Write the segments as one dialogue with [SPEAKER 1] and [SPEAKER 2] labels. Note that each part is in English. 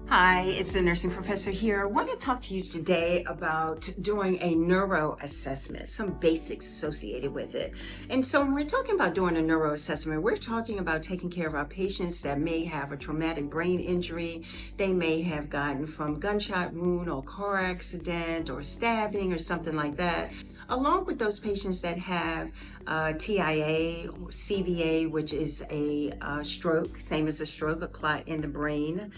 [SPEAKER 1] Hi, it's the nursing professor here. I want to talk to you today about doing a neuro assessment, some basics associated with it. And so when we're talking about doing a neuro assessment, we're talking about taking care of our patients that may have a traumatic brain injury. They may have gotten from gunshot wound or car accident or stabbing or something like that, along with those patients that have TIA or CVA, which is a stroke, same as a stroke, a clot in the brain.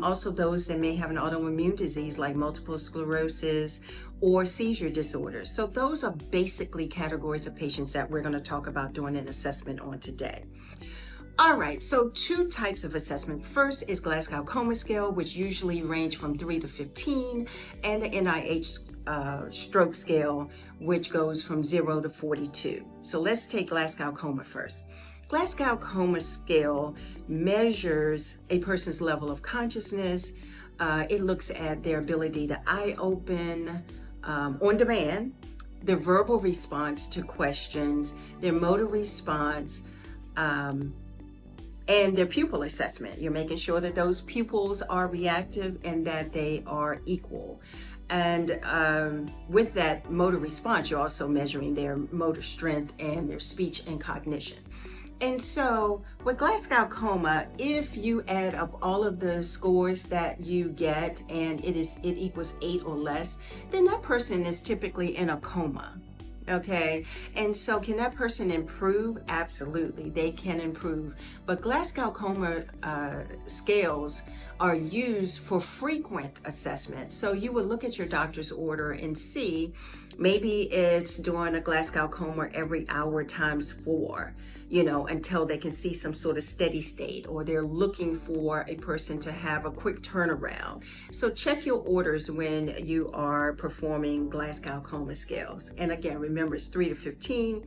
[SPEAKER 1] Also those that may have an autoimmune disease like multiple sclerosis or seizure disorders. So those are basically categories of patients that we're going to talk about doing an assessment on today. All right, so two types of assessment. First is Glasgow Coma Scale, which usually range from 3 to 15, and the NIH stroke scale, which goes from 0 to 42. So let's take Glasgow Coma first. Glasgow Coma Scale measures a person's level of consciousness. It looks at their ability to eye open on demand, their verbal response to questions, their motor response, and their pupil assessment. You're making sure that those pupils are reactive and that they are equal. And with that motor response, you're also measuring their motor strength and their speech and cognition. And so with Glasgow Coma, if you add up all of the scores that you get and it equals 8 or less, then that person is typically in a coma. Okay, and so can that person improve? Absolutely, they can improve. But Glasgow Coma scales are used for frequent assessment. So you would look at your doctor's order and see maybe it's doing a Glasgow Coma every hour times 4, until they can see some sort of steady state, or they're looking for a person to have a quick turnaround. So check your orders when you are performing Glasgow Coma scales. And again, remember it's 3 to 15.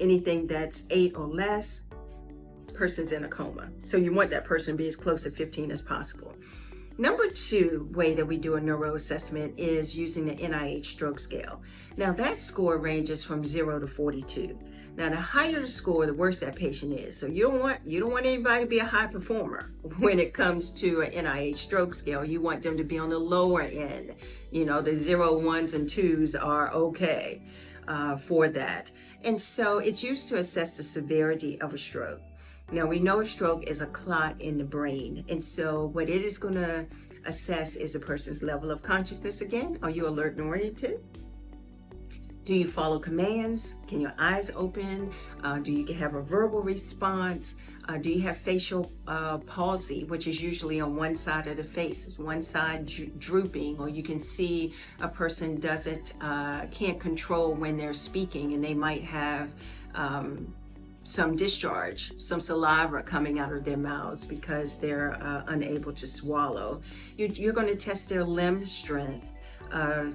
[SPEAKER 1] Anything that's 8 or less, person's in a coma. So you want that person to be as close to 15 as possible. Number 2 way that we do a neuro assessment is using the NIH stroke scale. Now that score ranges from 0 to 42. Now the higher the score, the worse that patient is. So you don't want anybody to be a high performer when it comes to an NIH stroke scale. You want them to be on the lower end. The 0, 1s, and 2s are okay for that. And so it's used to assess the severity of a stroke. Now we know a stroke is a clot in the brain, and so what it is going to assess is a person's level of consciousness. Again, are you alert and oriented? Do you follow commands? Can your eyes open? Do you have a verbal response? Do you have facial palsy, which is usually on one side of the face? It's one side drooping, or you can see a person can't control when they're speaking, and they might have some discharge, some saliva coming out of their mouths because they're unable to swallow. You're going to test their limb strength,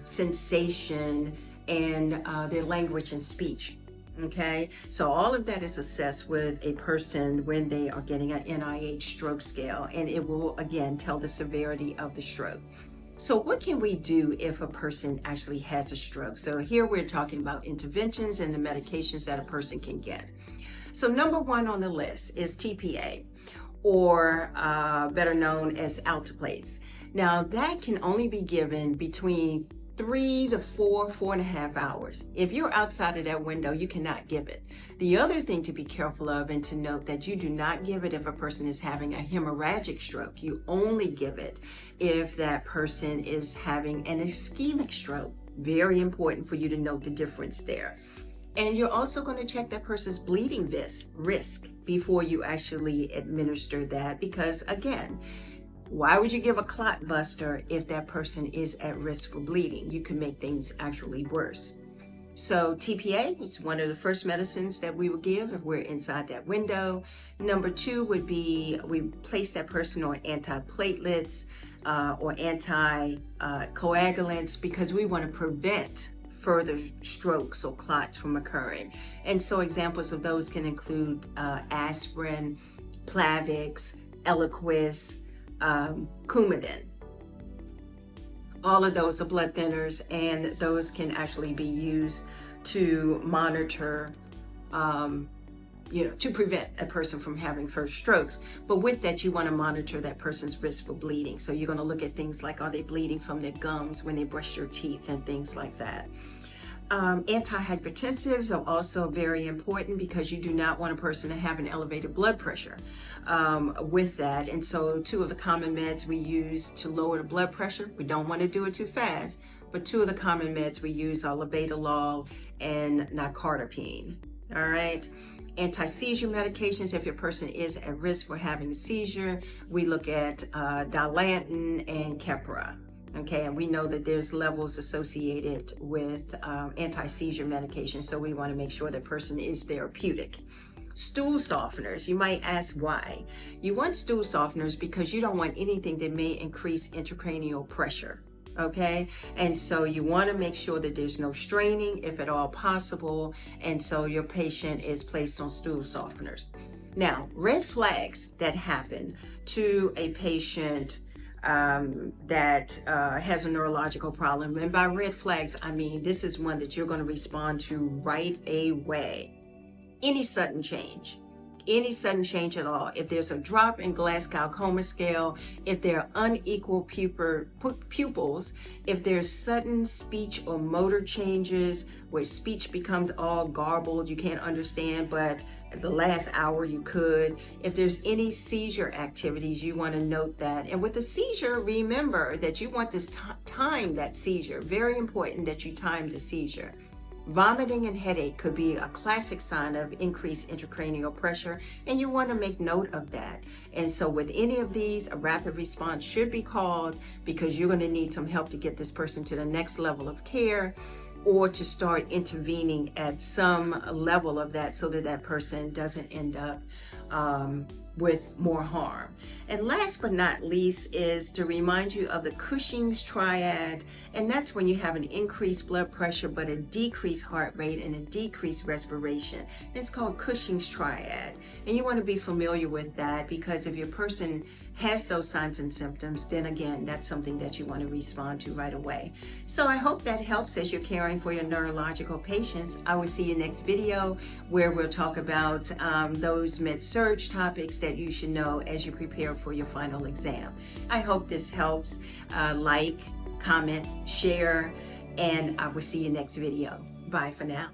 [SPEAKER 1] sensation, and their language and speech. Okay, so all of that is assessed with a person when they are getting an NIH stroke scale, and it will again tell the severity of the stroke. So what can we do if a person actually has a stroke? So here we're talking about interventions and the medications that a person can get. So number 1 on the list is TPA, or better known as alteplase. Now that can only be given between 3 to 4.5 hours. If you're outside of that window, you cannot give it. The other thing to be careful of and to note that you do not give it if a person is having a hemorrhagic stroke. You only give it if that person is having an ischemic stroke. Very important for you to note the difference there. And you're also going to check that person's bleeding risk before you actually administer that, because again, why would you give a clot buster if that person is at risk for bleeding? You can make things actually worse. So TPA is one of the first medicines that we would give if we're inside that window. Number 2 would be we place that person on antiplatelets or anticoagulants because we want to prevent further strokes or clots from occurring. And so examples of those can include aspirin, Plavix, Eliquis, Coumadin. All of those are blood thinners, and those can actually be used to monitor to prevent a person from having first strokes. But with that, you want to monitor that person's risk for bleeding. So you're going to look at things like, are they bleeding from their gums when they brush their teeth and things like that. Antihypertensives are also very important because you do not want a person to have an elevated blood pressure with that. And so 2 of the common meds we use to lower the blood pressure, we don't want to do it too fast, but 2 of the common meds we use are labetalol and nicardipine. All right. Anti-seizure medications, if your person is at risk for having a seizure, we look at Dilantin and Keppra. Okay, and we know that there's levels associated with anti-seizure medication, so we want to make sure that person is therapeutic. Stool softeners, you might ask why. You want stool softeners because you don't want anything that may increase intracranial pressure. Okay, and so you want to make sure that there's no straining if at all possible, and so your patient is placed on stool softeners. Now, red flags that happen to a patient that has a neurological problem, and by red flags I mean this is one that you're going to respond to right away. Any sudden change at all. If there's a drop in Glasgow coma scale, if there are unequal pupils, if there's sudden speech or motor changes where speech becomes all garbled, you can't understand, but at the last hour you could. If there's any seizure activities, you want to note that. And with a seizure, remember that you want this time that seizure. Very important that you time the seizure. Vomiting and headache could be a classic sign of increased intracranial pressure, and you want to make note of that. And so with any of these, a rapid response should be called because you're going to need some help to get this person to the next level of care or to start intervening at some level of that so that that person doesn't end up with more harm. And last but not least is to remind you of the Cushing's triad, and that's when you have an increased blood pressure but a decreased heart rate and a decreased respiration. It's called Cushing's triad, and you want to be familiar with that because if your person has those signs and symptoms, then again, that's something that you want to respond to right away. So I hope that helps as you're caring for your neurological patients. I will see you next video where we'll talk about those med-surg topics that you should know as you prepare for your final exam. I hope this helps. Like, comment, share, and I will see you next video. Bye for now.